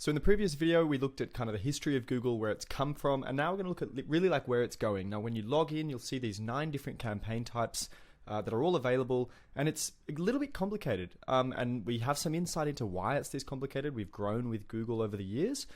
So in the previous video, we looked at kind of the history of Google, where it's come from, and now we're going to look at really like where it's going. Now, when you log in, you'll see these 9 different campaign types that are all available, and it's a little bit complicated. And we have some insight into why it's this complicated. We've grown with Google over the years.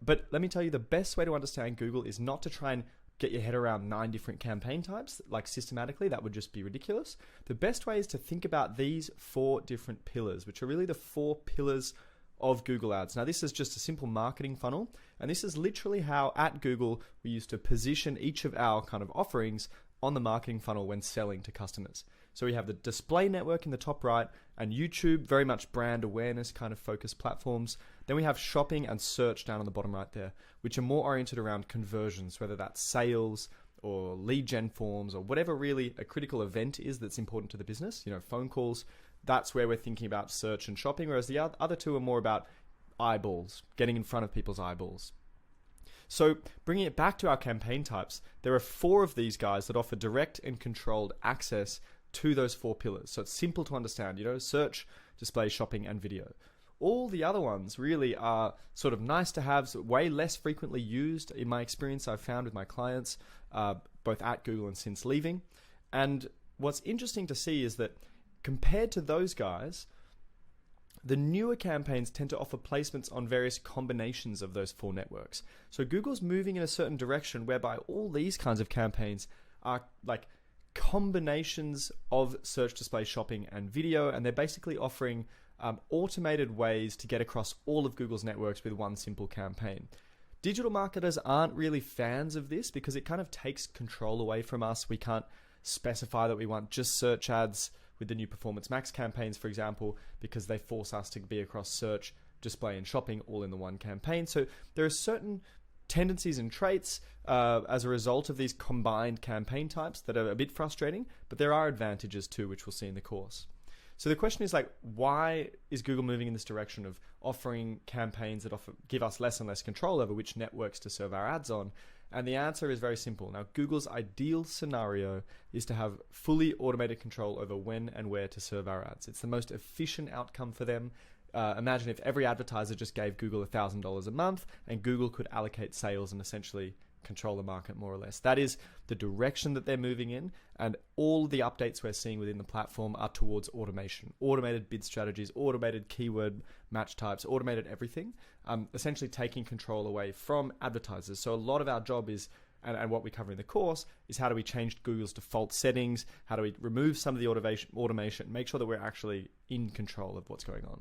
But let me tell you, the best way to understand Google is not to try and get your head around 9 different campaign types, like systematically. That would just be ridiculous. The best way is to think about these 4 different pillars, which are really the 4 pillars of Google Ads. Now, this is just a simple marketing funnel, and this is literally how at Google we used to position each of our kind of offerings on the marketing funnel when selling to customers. So we have the display network in the top right, and YouTube, very much brand awareness kind of focused platforms. Then we have shopping and search down on the bottom right there, which are more oriented around conversions, whether that's sales or lead gen forms or whatever really a critical event is that's important to the business, phone calls. That's where we're thinking about search and shopping, whereas the other 2 are more about eyeballs, getting in front of people's eyeballs. So bringing it back to our campaign types, there are 4 of these guys that offer direct and controlled access to those 4 pillars. So it's simple to understand, search, display, shopping, and video. All the other ones really are sort of nice to have, way less frequently used in my experience I've found with my clients, both at Google and since leaving. And what's interesting to see is that compared to those guys, the newer campaigns tend to offer placements on various combinations of those 4 networks. So Google's moving in a certain direction whereby all these kinds of campaigns are like combinations of search, display, shopping, and video, and they're basically offering automated ways to get across all of Google's networks with one simple campaign. Digital marketers aren't really fans of this because it kind of takes control away from us. We can't specify that we want just search ads with the new Performance Max campaigns, for example, because they force us to be across search, display, and shopping all in the one campaign. So there are certain tendencies and traits as a result of these combined campaign types that are a bit frustrating, but there are advantages too, which we'll see in the course. So the question is why is Google moving in this direction of offering campaigns that give us less and less control over which networks to serve our ads on? And the answer is very simple. Now, Google's ideal scenario is to have fully automated control over when and where to serve our ads. It's the most efficient outcome for them. Imagine if every advertiser just gave Google $1,000 a month and Google could allocate sales and essentially control the market more or less. That is the direction that they're moving in, and all the updates we're seeing within the platform are towards automation. Automated bid strategies, automated keyword match types, automated everything, essentially taking control away from advertisers. So a lot of our job is, and what we cover in the course, is how do we change Google's default settings, how do we remove some of the automation, make sure that we're actually in control of what's going on.